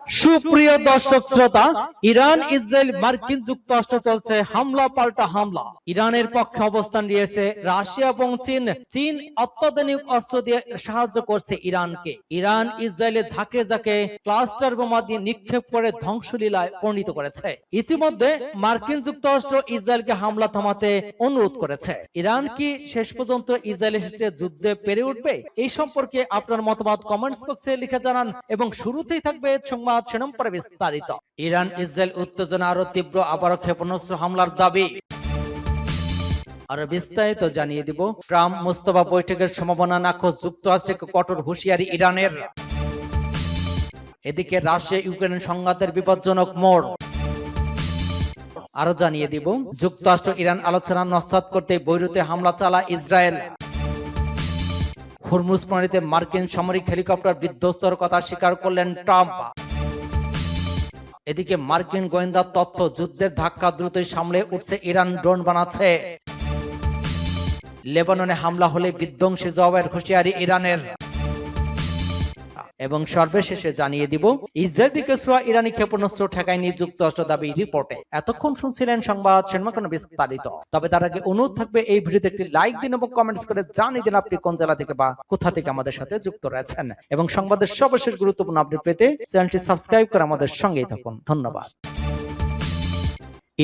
সুপ্রিয় দর্শক শ্রোতা, ইরান ইসরায়েল মার্কিন যুক্তরাষ্ট্র চলছে হামলা পাল্টা হামলা। ইরানের পক্ষে অবস্থান নিয়েছে রাশিয়া এবং চীন। চীন অত্যাধুনিক অস্ত্র দিয়ে সাহায্য করছে ইরানকে। ইরান ইসরায়েলে ঝাঁকে ঝাঁকে ক্লাস্টার বোমা দিয়ে নিক্ষেপ করে ধ্বংসলীলায় পরিণত করেছে। ইতিমধ্যে মার্কিন যুক্তরাষ্ট্র ইসরায়েলকে হামলা থামাতে অনুরোধ করেছে। ইরান কি শেষ পর্যন্ত ইসরায়েলের সাথে যুদ্ধে পেরে উঠবে? এই সম্পর্কে আপনার মতামত কমেন্টস বক্সে লিখে জানান এবং শুরুতেই থাকবে সংবাদ শিরোনাম পরে বিস্তারিত। ইরান ইসরায়েল উত্তেজনা আরো তীব্র, আবারও ক্ষেপণাস্ত্র হামলার দাবি। আরো বিস্তারিত জানিয়ে দিব। ট্রাম্প মুস্তফা বৈঠকের সম্ভাবনা নাকচ, যুক্তরাষ্ট্রকে কঠোর হুঁশিয়ারি ইরানের। এদিকে রাশিয়া ইউক্রেন সংঘাতের বিপজ্জনক মোড়। আরো জানিয়ে দিব, যুক্তরাষ্ট্র ইরান আলোচনা নস্যাৎ করতে বৈরুতে হামলা চালায় ইসরায়েল। হরমুজ প্রণালীতে মার্কিন সামরিক হেলিকপ্টার বিধ্বস্তর কথা স্বীকার করলেন ট্রাম্প। এদিকে মার্কিন গোয়েন্দা তথ্য, যুদ্ধের ধাক্কা দ্রুতই সামলে উঠছে ইরান, ড্রোন বানাচ্ছে। লেবাননে হামলা হলে বিধ্বংসী জবাবের হুঁশিয়ারি ইরানের। এবং সর্বশেষে জানিয়ে দিব, ইসরায়েল দিকে ছোড়া ইরানি ক্ষেপণাস্ত্র ঠেকায়নি যুক্তরাষ্ট্র দাবি রিপোর্টে। এতক্ষণ শুনছিলেন সংবাদ শিরোনাম বিস্তারিত। তবে তার আগে অনুরোধ থাকবে এই ভিডিওতে একটি লাইক দিন এবং কমেন্টস করে জানিয়ে দিন আপনি কোন জেলা থেকে বা কোথা থেকে আমাদের সাথে যুক্ত রয়েছেন, এবং সংবাদের সর্বশেষ গুরুত্বপূর্ণ আপডেট পেতে চ্যানেলটি সাবস্ক্রাইব করে আমাদের সঙ্গেই থাকুন। ধন্যবাদ।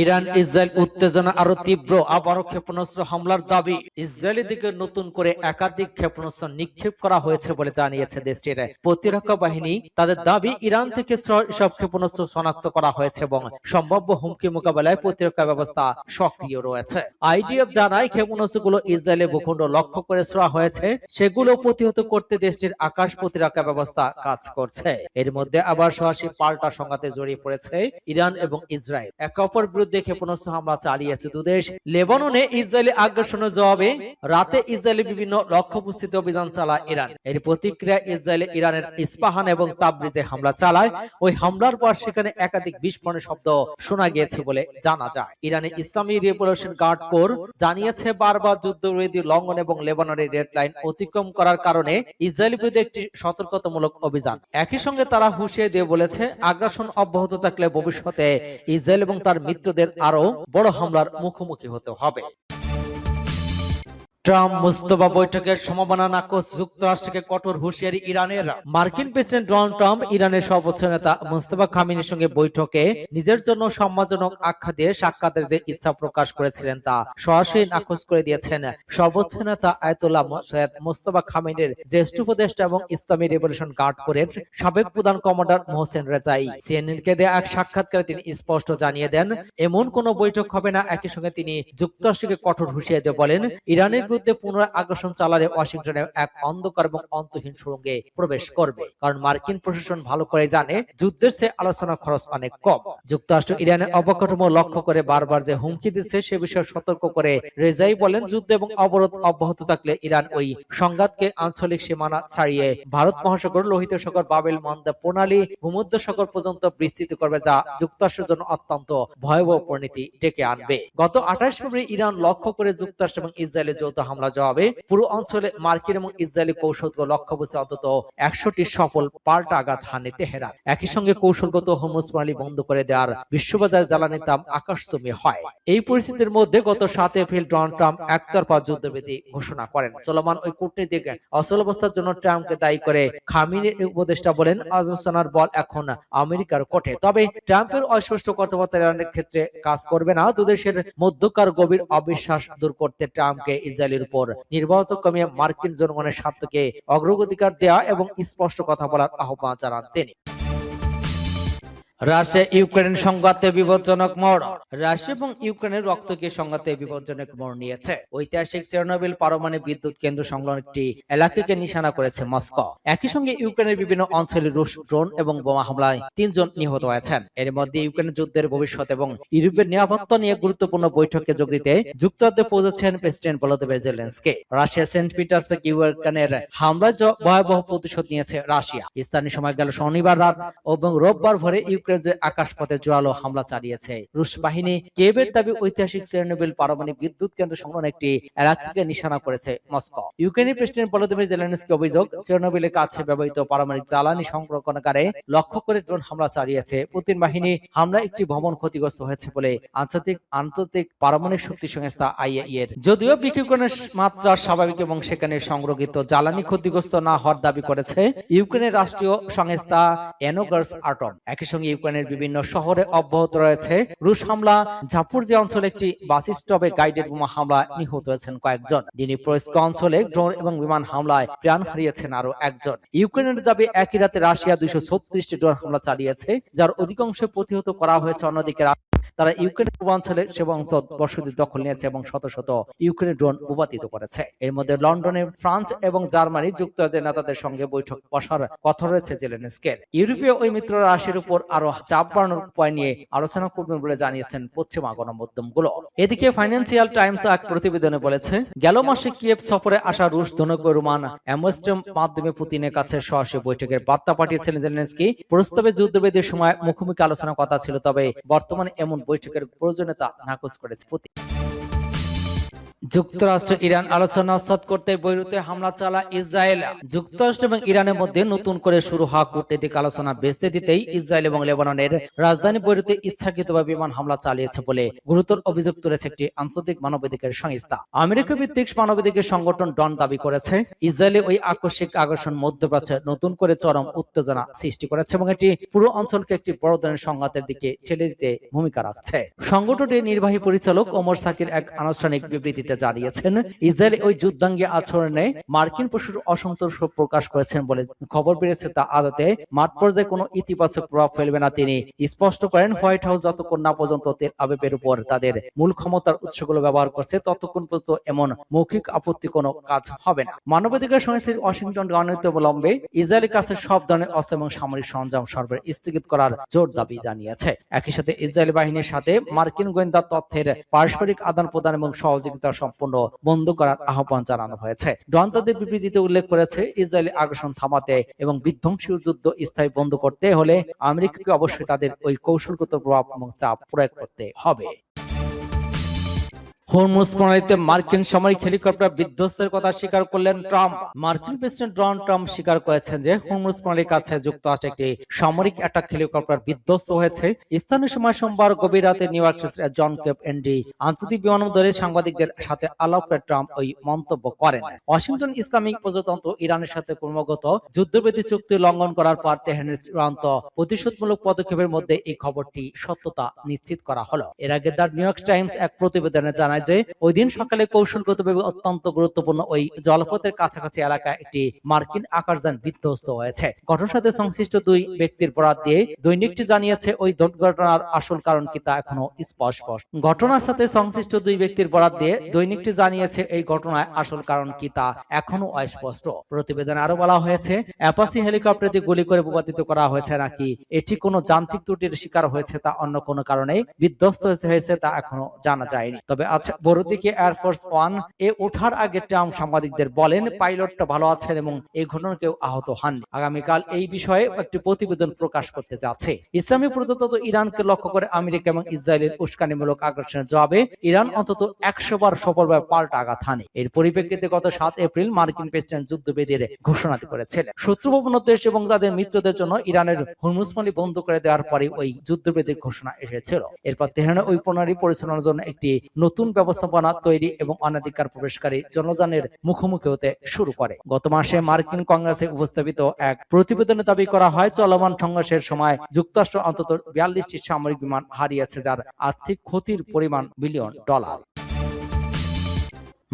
ইরান ইসরায়েল উত্তেজনা আরো তীব্র, আবারও ক্ষেপণাস্ত্র হামলার দাবি। ইসরায়েলের দিকে নতুন করে একাধিক ক্ষেপণাস্ত্র নিক্ষেপ করা হয়েছে বলে জানিয়েছে দেশটির প্রতিরক্ষা বাহিনী। তাদের দাবি, ইরান থেকে সব ক্ষেপণাস্ত্র শনাক্ত করা হয়েছে এবং সম্ভাব্য হুমকি মোকাবেলায় প্রতিরক্ষা ব্যবস্থা সক্রিয় রয়েছে। আইডিএফ জানায়, ক্ষেপণাস্ত্রগুলো ইসরায়েলের ভূখণ্ড লক্ষ্য করে ছোড়া হয়েছে, সেগুলো প্রতিহত করতে দেশটির আকাশ প্রতিরক্ষা ব্যবস্থা কাজ করছে। এর মধ্যে আবার সরাসরি পাল্টা সংঘাতে জড়িয়ে পড়েছে ইরান এবং ইসরায়েল। একে অপর ক্ষেপণাস্ত্র হামলা চালিয়েছে দুদেশ। লেবাননে ইসরায়েলি আগ্রাসনের জবাবে রাতে ইসরায়েলি বিভিন্ন লক্ষ্যবস্তিতে অভিযান চালায় ইরান। এর প্রতিক্রিয়া ইসরায়েল ইরানের ইস্পাহান এবং তাবরিজে হামলা চালায়। ওই হামলার পর সেখানে একাধিক বিস্ফোরণের শব্দ শোনা গিয়েছে বলে জানা যায়। ইরানের ইসলামী রেভলিউশন গার্ড কোর জানিয়েছে, বারবার যুদ্ধবিরতি লঙ্ঘন এবং লেবাননের রেড লাইন অতিক্রম করার কারণে ইসরায়েলের বিরুদ্ধে একটি সতর্কতামূলক অভিযান। একই সঙ্গে তারা হুঁশিয়ারি দিয়ে বলেছে, আগ্রাসন অব্যাহত থাকলে ভবিষ্যতে ইসরায়েল এবং তার মিত্রদের আরো বড় হামলার মুখোমুখি হতে হবে। ট্রাম্প মুস্তফা বৈঠকের সম্ভাবনা নাকচ, যুক্তরাষ্ট্রকে কঠোর হুঁশিয়ারি ইরানের। মার্কিন প্রেসিডেন্ট ডোনাল্ড ট্রাম্প ইরানের সর্বোচ্চ নেতা মুস্তফা খামেনির সঙ্গে বৈঠকে নিজের জন্য সম্মানজনক আখ্যা দিয়ে সাক্ষাতের যে ইচ্ছা প্রকাশ করেছিলেন তা সরাসরি নাকচ করে দিয়েছেন সর্বোচ্চ নেতা আয়াতুল্লাহ সৈয়দ মুস্তফা খামেনির জ্যেষ্ঠ উপদেষ্টা এবং ইসলামী রেভলিউশন গার্ড কোরের সাবেক প্রধান কমান্ডার মোহসেন রেজাই। সিএনএনকে দেয়া এক সাক্ষাৎকারে তিনি স্পষ্ট জানিয়ে দেন, এমন কোনো বৈঠক হবে না। একই সঙ্গে তিনি যুক্তরাষ্ট্রকে কঠোর হুঁশিয়ারি দিয়ে বলেন, ইরানের বিরুদ্ধে পুনরায় আগ্রাসন চালালে ওয়াশিংটনে এক অন্ধকার এবং অন্তহীন সুড়ঙ্গে প্রবেশ করবে। কারণ মার্কিন প্রশাসন ভালো করে জানে, যুদ্ধের চেয়ে আলোচনা খরচ অনেক কম। যুক্তরাষ্ট্র ইরানের অবকাঠামো লক্ষ্য করে বারবার যে হুমকি দিচ্ছে সে বিষয়ে সতর্ক করে রেজাই বলেন, যুদ্ধ এবং অবরোধ অব্যাহত থাকলে ইরান ওই সংঘাতকে আঞ্চলিক সীমানা ছাড়িয়ে ভারত মহাসাগর, লোহিত সাগর, বাবেল মান্দব প্রণালী, ভূমধ্য সাগর পর্যন্ত বিস্তৃত করবে, যা যুক্তরাষ্ট্রের জন্য অত্যন্ত ভয়াবহ পরিণতি ডেকে আনবে। গত 28 ফেব্রুয়ারি ইরান লক্ষ্য করে যুক্তরাষ্ট্র এবং ইসরায়েলের যৌথ হামলা জবাবে পুরো অঞ্চলে মার্কিন এবং ইসরায়েলি কৌশলগত লক্ষ্যবস্তু অন্তত 100টি সফল পাল্টা আঘাত হানে তেহরান। একই সঙ্গে কৌশলগত হরমুজ প্রণালী বন্ধ করে দেওয়ার বিশ্ববাজার জ্বালানির দাম আকাশচুম্বী হয়। এই পরিস্থিতির মধ্যে গত 7 এপ্রিল ডোনাল্ড ট্রাম্প একতরফা যুদ্ধবিরতি ঘোষণা করেন। চলমান ওই কূটনীতিক অচলাবস্থার জন্য ট্রাম্পকে দায়ী করে খামেনির উপদেষ্টা বলেন, আলোচনার বল এখন আমেরিকার কোর্টে। তবে ট্রাম্পের অস্পষ্ট কথাবার্তা ইরানের ক্ষেত্রে কাজ করবে না। দুদেশের মধ্যকার গভীর অবিশ্বাস দূর করতে ট্রাম্পকে ইসরায়েলের উপর নির্ভরতা কমিয়ে মার্কিন জনগণের স্বার্থকে অগ্রাধিকার দেওয়া এবং স্পষ্ট কথা বলার আহ্বান জানান তিনি। রাশিয়া ইউক্রেন সংঘাতে বিপজ্জনক মোড়। রাশিয়া এবং ইউক্রেনের রক্তকে সংঘাতে বিপজ্জনক মোড় নিয়েছে। ঐতিহাসিক চেরনোবিল পারমাণবিক বিদ্যুৎ কেন্দ্র সংলগ্ন একটি এলাকাকে নিশানা করেছে মস্কো। একই সঙ্গে ইউক্রেনের বিভিন্ন অঞ্চলে রুশ ড্রোন এবং বোমা হামলায় 3 জন নিহত হয়েছেন। এর মধ্যে ইউক্রেনের যুদ্ধের ভবিষ্যৎ এবং ইউরোপের নিরাপত্তা নিয়ে গুরুত্বপূর্ণ বৈঠকে যোগ দিতে যুক্তরাজ্যে পৌঁছেছেন প্রেসিডেন্ট ভলোদিমির জেলেনস্কি। রাশিয়ার সেন্ট পিটার্সবার্গ ইউক্রেনের হামলায় ভয়াবহ প্রতিশোধ নিয়েছে রাশিয়া। স্থানীয় সময় গেল শনিবার রাত এবং রোববার ভোরে ইউক্রেনের আকাশপথে জোরালো হামলা চালিয়েছে রুশ বাহিনী। কিয়েভের দাবি ঐতিহাসিক চেরনোবিল পারমাণবিক বিদ্যুৎ কেন্দ্র সংলগ্ন একটি এলাকাকে নিশানা করেছে মস্কো। ইউক্রেনের প্রেসিডেন্ট ভলোদিমির জেলেনস্কি অভিযোগ, চেরনোবিলের কাছে ব্যবহৃত পারমাণবিক জ্বালানি সংরক্ষণাগারে লক্ষ্য করে ড্রোন হামলা চালিয়েছে পুতিন বাহিনী। হামলা একটি ভবন ক্ষতিগ্রস্ত হয়েছে বলে আন্তর্জাতিক পারমাণবিক শক্তি সংস্থা আইএইএ এর। যদিও বিক্ষোভের মাত্রা স্বাভাবিক এবং সেখানে সংরক্ষিত জ্বালানি ক্ষতিগ্রস্ত না হওয়ার দাবি করেছে ইউক্রেনের রাষ্ট্রীয় সংস্থা এনোগার্স আটম। একই সঙ্গে ইউক্রেনের বিভিন্ন শহরে অব্যাহত রয়েছে রুশ হামলা। জাপোরিজিয়া অঞ্চলে একটি বাস স্টপে গাইডেড বোমা হামলায় নিহত হয়েছেন কয়েকজন। দিনিপ্রোস্ক অঞ্চলে ড্রোন এবং বিমান হামলায় প্রাণ হারিয়েছেন আরো একজন। ইউক্রেনের দাবি একই রাতে রাশিয়া 236টি ড্রোন হামলা চালিয়েছে, যার অধিকাংশ প্রতিহত করা হয়েছে। অন্যদিকে তারা ইউক্রেনের পূর্বাঞ্চলের সেবাংশ বসতি দখল নিয়েছে এবং শত শত ইউক্রেনের ড্রোন ভূপাতিত করেছে। এর মধ্যে লন্ডনে ফ্রান্স এবং জার্মানি যুক্তরাজ্যের নেতাদের সঙ্গে বৈঠক বসার কথা রয়েছে জেলেনস্কির। ইউরোপীয় ওই মিত্র রাশিয়ার উপর আরো চাপ বাড়ানোর উপায় নিয়ে আলোচনা করবেন বলে জানিয়েছেন পশ্চিমা গণমাধ্যমগুলো। এদিকে ফাইন্যান্সিয়াল টাইমস এক প্রতিবেদনে বলেছে, গেল মাসে কিয়েভ সফরে আসা রুশ ধনজ্ঞ রোমান অ্যামস্ট্রম মাধ্যমে পুতিনের কাছে সরাসরি বৈঠকের বার্তা পাঠিয়েছিলেন জেলেনস্কি। প্রস্তাবে যুদ্ধবিরতির সময় মুখোমুখি আলোচনার কথা ছিল, তবে বর্তমানে এমন বৈঠকের প্রয়োজনীয়তা নাকচ করেছে পুতিন। যুক্তরাষ্ট্র ইরান আলোচনা নস্যাৎ করতে বৈরুতে হামলা চালায় ইসরায়েল। যুক্তরাষ্ট্র এবং ইরানের মধ্যে নতুন করে শুরু হওয়া কূটনৈতিক আলোচনা ভেস্তে দিতেই ইসরায়েল এবং লেবাননের রাজধানী বৈরুতে ইচ্ছাকৃতভাবে বিমান হামলা চালিয়েছে বলে গুরুতর অভিযোগ তুলেছে একটি আন্তর্জাতিক মানবাধিকার সংস্থা। আমেরিকা ভিত্তিক মানবাধিকার সংগঠন ডন দাবি করেছে, ইসরায়েলে ওই আকস্মিক আগ্রাসন মধ্যপ্রাচ্যে নতুন করে চরম উত্তেজনা সৃষ্টি করেছে এবং এটি পুরো অঞ্চলকে একটি বড় ধরনের সংঘাতের দিকে ঠেলে দিতে ভূমিকা রাখছে। সংগঠনটির নির্বাহী পরিচালক ওমর সাকির এক আনুষ্ঠানিক বিবৃতিতে জানিয়েছেন, ইসরায়েল ওই যুদ্ধাঙ্গী আচরণে মার্কিন প্রচুর অসন্তোষ প্রকাশ করেছেন বলে খবর বেরিয়েছে। তা আদতে মাঠ পর্যায়ে কোনো ইতিবাচক প্রভাব ফেলবে না। তিনি স্পষ্ট করেন, হোয়াইট হাউস যতক্ষণ না পর্যন্ত তেল আবিবের উপর তাদের মূল ক্ষমতার উৎসগুলো ব্যবহার করছে ততক্ষণ পর্যন্ত এমন মৌখিক আপত্তি কোনো কাজ হবে না। মানবাধিকার সংস্থার ওয়াশিংটন অনতিবিলম্বে ইসরায়েলের কাছে সব ধরনের অস্ত্র এবং সামরিক সরঞ্জাম সরবরাহ স্থগিত করার জোর দাবি জানিয়েছে। একই সাথে ইসরায়েল বাহিনীর সাথে মার্কিন গোয়েন্দা তথ্যের পারস্পরিক আদান প্রদান এবং সহযোগিতা সম্পূর্ণ বন্ধ করার আহ্বান জানানো হয়েছে। ডন তাদের বিবৃতিতে উল্লেখ করেছে, ইসরায়েলি আগ্রাসন থামাতে এবং বিধ্বংসী যুদ্ধ স্থায়ী বন্ধ করতে হলে আমেরিকাকে অবশ্যই তাদের ওই কৌশলগত প্রভাব এবং চাপ প্রয়োগ করতে হবে। হরমুজ প্রণালীতে মার্কিন সামরিক হেলিকপ্টার বিধ্বস্তের কথা স্বীকার করলেন ট্রাম্প। মার্কিন প্রেসিডেন্ট ডোনাল্ড ট্রাম্প স্বীকার করেছেন যে হরমুজ প্রণালীর কাছে যুক্তরাষ্ট্রের একটি সামরিক অ্যাটাক হেলিকপ্টার বিধ্বস্ত হয়েছে। স্থানীয় সময় সোমবার গভীর রাতে নিউ ইয়র্ক জন কেপ এনডি আন্তর্জাতিক বিমানবন্দরে সাংবাদিকদের সাথে আলাপে ট্রাম্প ওই মন্তব্য করেন। ওয়াশিংটন ইসলামিক প্রজাতন্ত্র ইরানের সাথে ক্রমাগত যুদ্ধবিরতি চুক্তি লঙ্ঘন করার পর তেহরানের চূড়ান্ত প্রতিশোধমূলক পদক্ষেপের মধ্যে এই খবরটি সত্যতা নিশ্চিত করা হলো। এর আগে দ্য নিউ ইয়র্ক টাইমস এক প্রতিবেদনে জানায় যে ওই দিন সকালে কৌশলগতভাবে অত্যন্ত গুরুত্বপূর্ণ ওই জলপথের কাছাকাছি এলাকায় একটি মার্কিন আকাশযান বিধ্বস্ত হয়েছে। ঘটনার সাথে সংশ্লিষ্ট দুই ব্যক্তির বরাত দিয়ে দৈনিকটি জানিয়েছে, ওই দুর্ঘটনার আসল কারণ কি তা এখনো স্পষ্ট। ঘটনার সাথে সংশ্লিষ্ট দুই ব্যক্তির বরাত দিয়ে দৈনিকটি জানিয়েছে, এই ঘটনায় আসল কারণ কি তা এখনো অস্পষ্ট। প্রতিবেদনে আরো বলা হয়েছে, অ্যাপাচি হেলিকপ্টার দিয়ে গুলি করে ভূপাতিত করা হয়েছে নাকি এটি কোনো যান্ত্রিক ত্রুটির শিকার হয়েছে তা অন্য কোনো কারণে বিধ্বস্ত হয়েছে তা এখনো জানা যায়নি। তবে আচ্ছা, দিকে এয়ারফোর্স ওয়ান এ ওঠার আগে ট্রাম্প সাংবাদিকদের বলেন, পাইলটটা ভালো আছেন এবং এই ঘটনায় কেউ আহত হননি। আগামীকাল এই বিষয়ে একটি প্রতিবেদন প্রকাশ করতে যাচ্ছে। ইসলামী প্রজাতন্ত্র ইরানকে লক্ষ্য করে আমেরিকা এবং ইসরায়েলের উস্কানিমূলক আগ্রাসনের জবাবে ইরান অন্তত 100 বার সফলভাবে পাল্টা আঘাত হানে। এর পরিপ্রেক্ষিতে গত 7 এপ্রিল মার্কিন প্রেসিডেন্ট যুদ্ধবিরতির ঘোষণা করেছিলেন। শত্রুপূর্ণ দেশ এবং তাদের মিত্রদের জন্য ইরানের হরমুজ প্রণালী বন্ধ করে দেওয়ার পরে ওই যুদ্ধবিরতির ঘোষণা এসেছিল। এরপর তেহরানের ওই প্রণালী পরিচালনার জন্য একটি নতুন ব্যবস্থাপনা তৈরি এবং অনাধিকার প্রবেশকারী জনযানের মুখোমুখি হতে শুরু করে। গত মাসে মার্কিন কংগ্রেসে উপস্থাপিত এক প্রতিবেদনে দাবি করা হয়, চলমান সংঘর্ষের সময় যুক্তরাষ্ট্র অন্তত 42টি সামরিক বিমান হারিয়েছে, যার আর্থিক ক্ষতির পরিমাণ বিলিয়ন ডলার।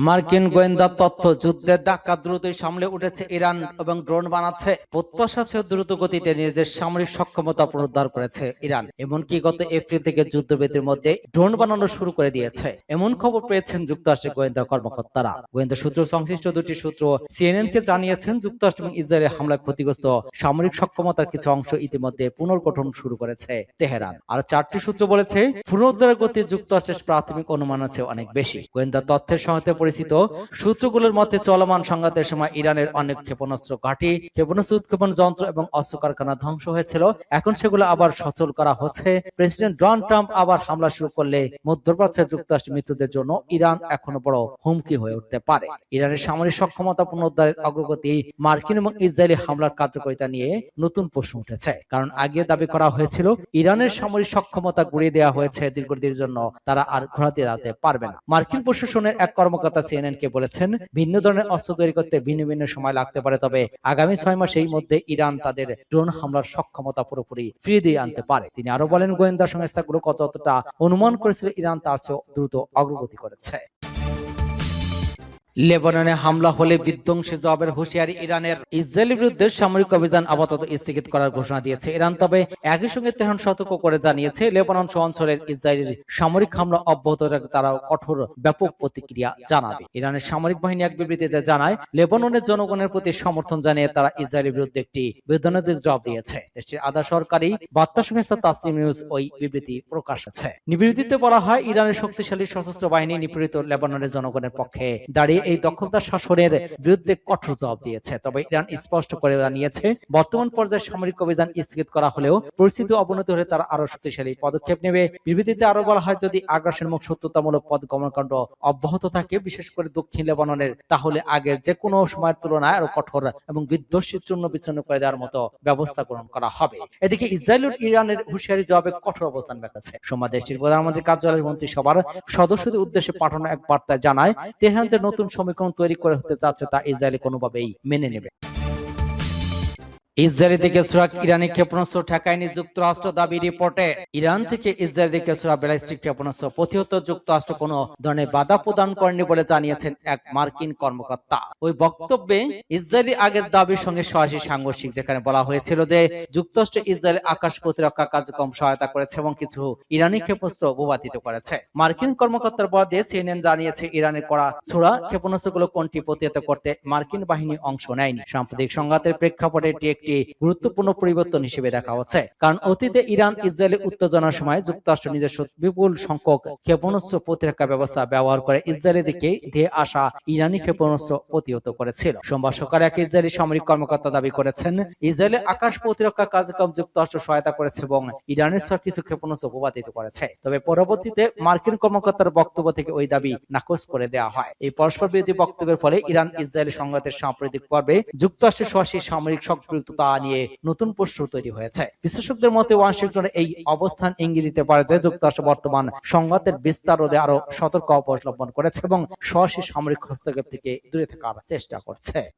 মার্কিন গোয়েন্দা তথ্য, যুদ্ধের ধাক্কা দ্রুতই সামলে উঠেছে ইরান এবং ড্রোন বানাচ্ছে। প্রত্যাশা ছিল দ্রুত গতিতে নিজেদের সামরিক সক্ষমতা পুনরুদ্ধার করেছে ইরান। এমনকি গত এপ্রিল থেকে যুদ্ধবিরতির মধ্যে ড্রোন বানানো শুরু করে দিয়েছে, এমন খবর পেয়েছেন যুক্তরাষ্ট্রের গোয়েন্দা কর্মকর্তারা। গোয়েন্দা সূত্র সংশ্লিষ্ট দুটি সূত্র সিএনএনকে জানিয়েছেন, যুক্তরাষ্ট্র এবং ইসরায়েলের হামলায় ক্ষতিগ্রস্ত সামরিক সক্ষমতার কিছু অংশ ইতিমধ্যে পুনর্গঠন শুরু করেছে তেহরান। আর 4টি সূত্র বলেছে, পুনরুদ্ধারের গতি যুক্তরাষ্ট্রের প্রাথমিক অনুমান আছে অনেক বেশি। গোয়েন্দা তথ্যের সহায়তায় পরিচিত সূত্রগুলোর মতে চলমান সংঘাতের সময় ইরানের অনেক ক্ষেপণাস্ত্র ঘাঁটি, ক্ষেপণাস্ত্র উৎক্ষেপণ যন্ত্র এবং অস্ত্র কারখানা ধ্বংস হয়েছিল। এখন সেগুলো আবার সচল করা হচ্ছে। প্রেসিডেন্ট ডোনাল্ড ট্রাম্প আবার হামলা শুরু করলে মধ্যপ্রাচ্যের যুক্তরাষ্ট্রের মিত্রদের জন্য ইরান এখনো বড় হুমকি হয়ে উঠতে পারে। ইরানের সামরিক সক্ষমতা পুনরুদ্ধারের অগ্রগতি, মার্কিন এবং ইসরায়েলি হামলার কার্যকারিতা নিয়ে নতুন প্রশ্ন উঠেছে। কারণ আগে দাবি করা হয়েছিল ইরানের সামরিক সক্ষমতা গুড়িয়ে দেওয়া হয়েছে, দীর্ঘদিনের জন্য তারা আর ঘোরাতে দাঁড়াতে পারবে না। মার্কিন প্রশাসনের এক কর্মকর্তা সিএনএনকে বলেছেন, ভিন্ন ধরনের অস্ত্র তৈরি করতে ভিন্ন ভিন্ন সময় লাগতে পারে, তবে আগামী 6 মাসের মধ্যে ইরান তাদের ড্রোন হামলার সক্ষমতা পুরোপুরি ফিরিয়ে দিয়ে আনতে পারে। তিনি আরো বলেন, গোয়েন্দা সংস্থাগুলো কতটা অনুমান করেছিল ইরান তার চেয়ে দ্রুত অগ্রগতি করেছে। লেবাননে হামলা হলে বিধ্বংসী জবাবের হুঁশিয়ারি ইরানের। ইসরায়েলের বিরুদ্ধে সামরিক অভিযান আপাতত স্থগিত করার ঘোষণা দিয়েছে ইরান, তবে একই সঙ্গে তেহরান সতর্ক করে জানিয়েছে লেবানন সহ অঞ্চলের ইসরায়েলের সামরিক হামলা অব্যাহত রাখতে তারাও কঠোর ব্যাপক প্রতিক্রিয়া জানাবে। ইরানের সামরিক বাহিনী এক বিবৃতিতে জানায়, লেবাননের জনগণের প্রতি সমর্থন জানিয়ে তারা ইসরায়েলের বিরুদ্ধে একটি বেদনাদায়ক জবাব দিয়েছে। দেশটির আধা সরকারি বার্তা সংস্থা তাসনিম নিউজ ওই বিবৃতি প্রকাশ করেছে। বিবৃতিতে বলা হয়, ইরানের শক্তিশালী সশস্ত্র বাহিনী নিপীড়িত লেবাননের জনগণের পক্ষে দাঁড়িয়ে এই দখলদার শাসনের বিরুদ্ধে কঠোর জবাব দিয়েছে। তবে ইরান স্পষ্ট করে জানিয়েছে, বর্তমান পর্যায়ে সামরিক অভিযান স্থগিত করা হলেও পরিস্থিতি অবনতি হলে তারা আরো শক্তিশালী পদক্ষেপ নেবে। বিবৃতিতে আরো বলা হয়, যদি আগ্রাসনমুখ শত্রুতামূলক পথ গমনকাণ্ড অব্যাহত থাকে, বিশেষ করে দক্ষিণ লেবাননের, তাহলে আগের যে কোনো সময়ের তুলনায় আরো কঠোর এবং বিধ্বংসী চূর্ণ বিচ্ছিন্ন করে দেওয়ার মতো ব্যবস্থা গ্রহণ করা হবে। এদিকে ইসরায়েল ও ইরানের হুঁশিয়ারি জবাবে কঠোর অবস্থান রেখেছে। সোমবার দেশটির প্রধানমন্ত্রীর কার্যালয়ের মন্ত্রিসভার সদস্যদের উদ্দেশ্যে পাঠানো এক বার্তায় জানায়, তেহরান যে নতুন সমীকরণ তৈরি করে হতে যাচ্ছে তা ইসরায়েল কোনোভাবেই মেনে নেবে। ইসরায়েল থেকে সুরাক ইরানি ক্ষেপণাস্ত্র ঠেকায়নি যুক্তরাষ্ট্র, দাবি রিপোর্টে। ইরান থেকে ইসরায়েল থেকে সুরা ব্যালিস্টিক ক্ষেপণাস্ত্র প্রতিহত যুক্তরাষ্ট্র কোনো ধরনের বাধা প্রদান করেনি বলে জানিয়েছেন এক মার্কিন কর্মকর্তা। ওই বক্তব্যে ইসরায়েলি আগের দাবির সঙ্গে সরাসরি সাংঘর্ষিক, যেখানে বলা হয়েছিল যে যুক্তরাষ্ট্র ইসরায়েলের আকাশ প্রতিরক্ষা কার্যক্রম সহায়তা করেছে এবং কিছু ইরানি ক্ষেপণাস্ত্র ভূপাতিত করেছে। মার্কিন কর্মকর্তার বরাতে সিএনএন জানিয়েছে, ইরানের করা ছোড়া ক্ষেপণাস্ত্রগুলো কোনটি প্রতিহত করতে মার্কিন বাহিনী অংশ নেয়নি। সাম্প্রতিক সংঘাতের প্রেক্ষাপটে এটি একটি গুরুত্বপূর্ণ পরিবর্তন হিসেবে দেখা হচ্ছে, কারণ অতীতে ইরান ইসরায়েলের উত্তেজনার সময় যুক্তরাষ্ট্র নিজস্ব বিপুল সংখ্যক ক্ষেপণাস্ত্র প্রতিরক্ষা ব্যবস্থা ব্যবহার করে ইসরায়েলের দিকে ধেয়ে আসা ইরানি ক্ষেপণাস্ত্র প্রতিহত করেছিল। সোমবার সকালে এক ইসরায়েলি সামরিক কর্মকর্তা দাবি করেছেন, ইসরায়েলের আকাশ প্রতিরক্ষা কার্যক্রম যুক্তরাষ্ট্র সহায়তা করেছে এবং ইরানের কিছু ক্ষেপণাস্ত্র ভূপাতিত করেছে। তবে পরবর্তীতে মার্কিন কর্মকর্তার বক্তব্য থেকে ওই দাবি নাকচ করে দেওয়া হয়। এই পরস্পর বিরোধী বক্তব্যের ফলে ইরান ইসরায়েলি সংঘাতের সাম্প্রতিক পর্বে যুক্তরাষ্ট্রের সরাসরি সামরিক সম্পৃক্ততা নিয়ে নতুন প্রশ্ন তৈরি হয়েছে। বিশেষজ্ঞদের মতে ওয়াশিংটনের এই অবস্থান ইঙ্গিত দিতে পারে যে যুক্তরাষ্ট্র বর্তমান সংঘাতের বিস্তার রোধে আরো সতর্ক অবলম্বন করেছে এবং সরাসরি সামরিক হস্তক্ষেপ থেকে দূরে থাকার চেষ্টা করছে।